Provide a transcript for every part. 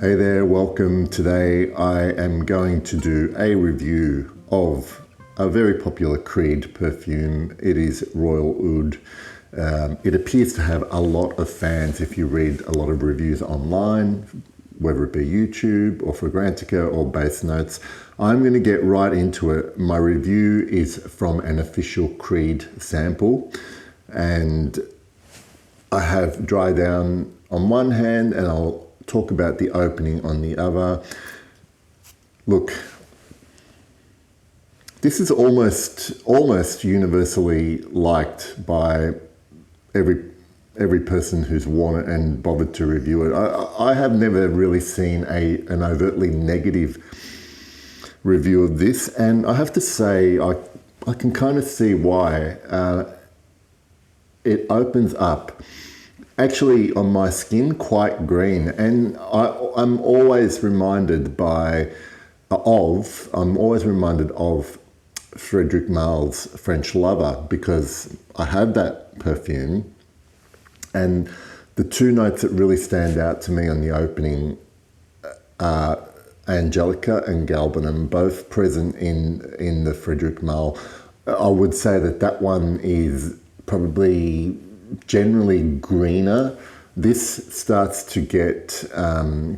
Hey there, welcome. Today I am going to do a review of a very popular Creed perfume. It is Royal Oud. It appears to have a lot of fans if you read a lot of reviews online, whether it be YouTube or Fragrantica or Base Notes. I'm going to get right into it. My review is from an official Creed sample, and I have Dry Down on one hand and I'll talk about the opening on the other. Look, this is almost universally liked by every person who's worn it and bothered to review it. I have never really seen an overtly negative review of this, and I have to say I can kind of see why. It opens up actually on my skin quite green, and I'm always reminded of Frederic Malle's French Lover, because I have that perfume, and the two notes that really stand out to me on the opening are Angelica and Galbanum, both present in the Frederic Malle. I would say that one is probably generally greener. This starts to get,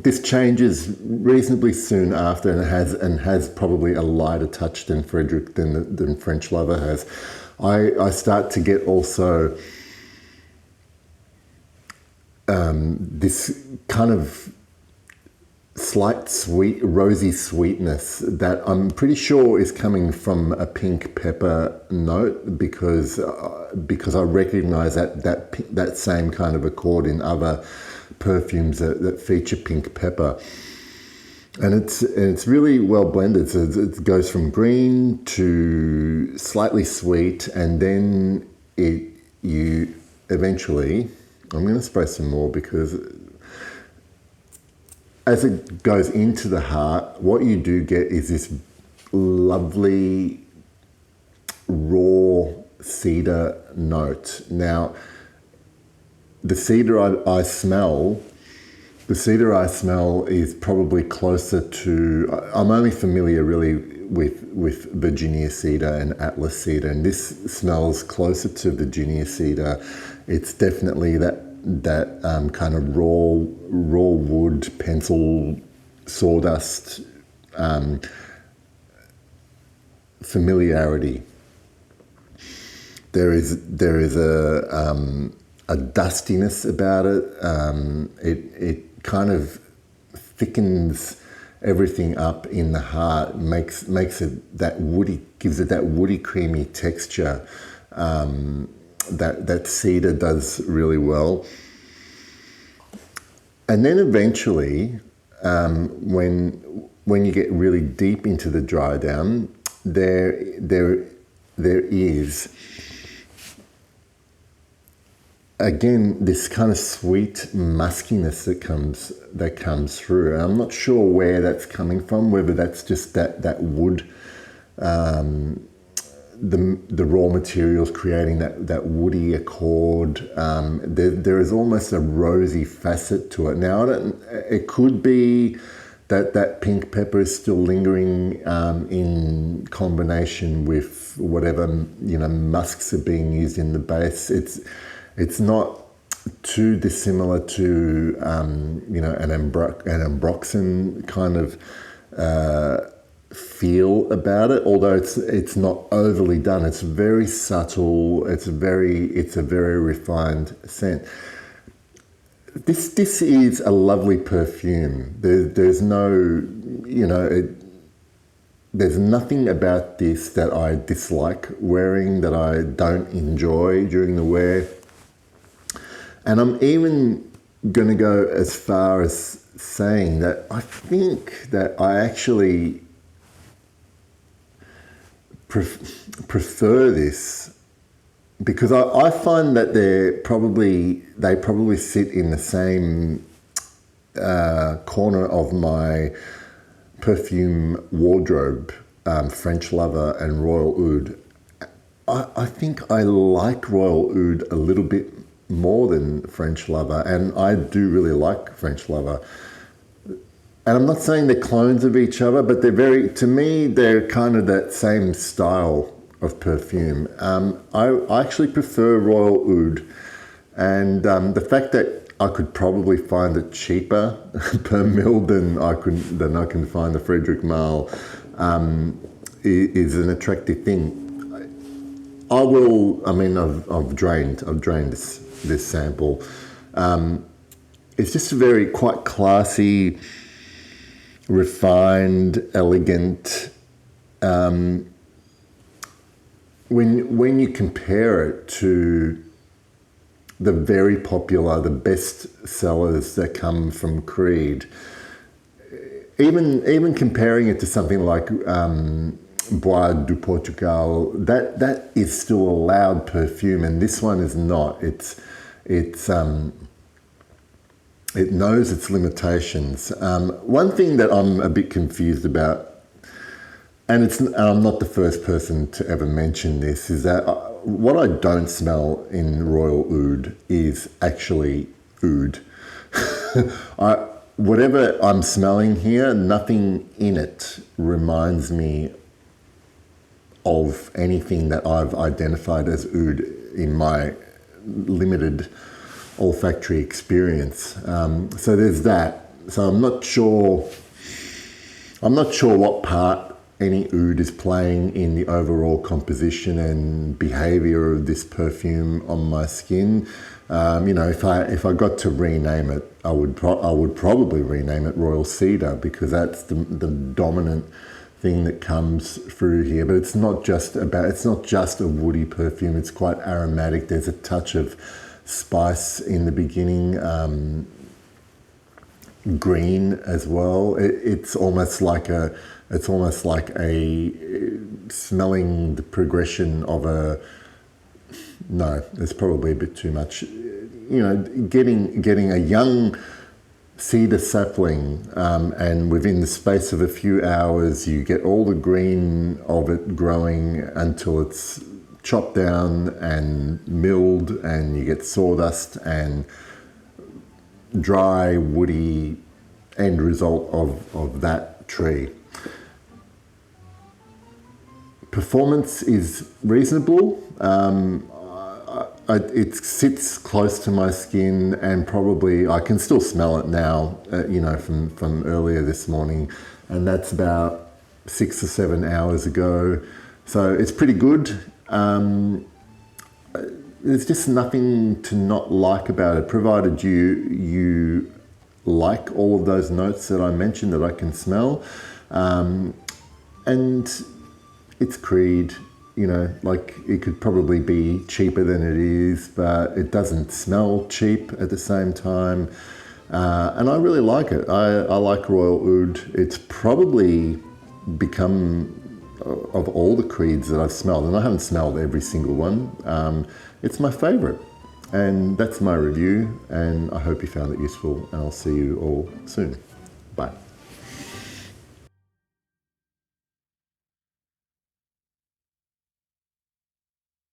this changes reasonably soon after, and has probably a lighter touch than than French Lover has. I start to get also this kind of slight rosy sweetness that I'm pretty sure is coming from a pink pepper note, because I recognize that same kind of accord in other perfumes that feature pink pepper, and it's really well blended. So it goes from green to slightly sweet, and then you eventually, I'm going to spray some more, because as it goes into the heart, what you do get is this lovely raw cedar note. Now, the cedar I smell is probably closer to, I'm only familiar really with Virginia cedar and Atlas cedar, and this smells closer to Virginia cedar. It's definitely that kind of raw wood, pencil, sawdust familiarity. There is a dustiness about it. It kind of thickens everything up in the heart, makes it that woody, gives it that woody, creamy texture. That cedar does really well. And then eventually, when you get really deep into the dry down, there is again this kind of sweet muskiness that comes through. And I'm not sure where that's coming from, whether that's just that wood, the raw materials creating that woody accord. There is almost a rosy facet to it. Now, it could be that pink pepper is still lingering in combination with whatever musks are being used in the base. It's not too dissimilar to an ambroxan kind of feel about it, although it's not overly done. It's very subtle. It's a very refined scent. This is a lovely perfume. There's no, there's nothing about this that I dislike wearing, that I don't enjoy during the wear. And I'm even going to go as far as saying that I think that I actually prefer this, because I find that they probably sit in the same corner of my perfume wardrobe, French Lover and Royal Oud. I think I like Royal Oud a little bit more than French Lover, and I do really like French Lover. and I'm not saying they're clones of each other, but to me, they're kind of that same style of perfume. I actually prefer Royal Oud, and the fact that I could probably find it cheaper per mil than I can find the Frederic Malle is an attractive thing. I've drained this sample. It's just a very quite classy, refined, elegant. When you compare it to the very popular, the best sellers that come from Creed, even comparing it to something like Bois du Portugal, that is still a loud perfume, and this one is not. It knows its limitations. One thing that I'm a bit confused about, and I'm not the first person to ever mention this, is that what I don't smell in Royal Oud is actually oud. Whatever I'm smelling here, nothing in it reminds me of anything that I've identified as oud in my limited olfactory experience. So there's that. So I'm not sure what part any oud is playing in the overall composition and behavior of this perfume on my skin. If I got to rename it, I would probably rename it Royal Cedar, because that's the dominant thing that comes through here. But it's not just a woody perfume. It's quite aromatic. There's a touch of spice in the beginning, green as well. It's almost like a smelling the progression of a. No, it's probably a bit too much. Getting a young cedar sapling, and within the space of a few hours, you get all the green of it growing until it's chopped down and milled, and you get sawdust and dry, woody end result of that tree. Performance is reasonable. It sits close to my skin, and probably I can still smell it now, from earlier this morning, and that's about 6 or 7 hours ago. So it's pretty good. There's just nothing to not like about it, provided you like all of those notes that I mentioned that I can smell. And it's Creed. It could probably be cheaper than it is, but it doesn't smell cheap at the same time. And I really like it. I like Royal Oud. It's probably become, of all the Creeds that I've smelled, and I haven't smelled every single one, it's my favorite. And that's my review, and I hope you found it useful, and I'll see you all soon.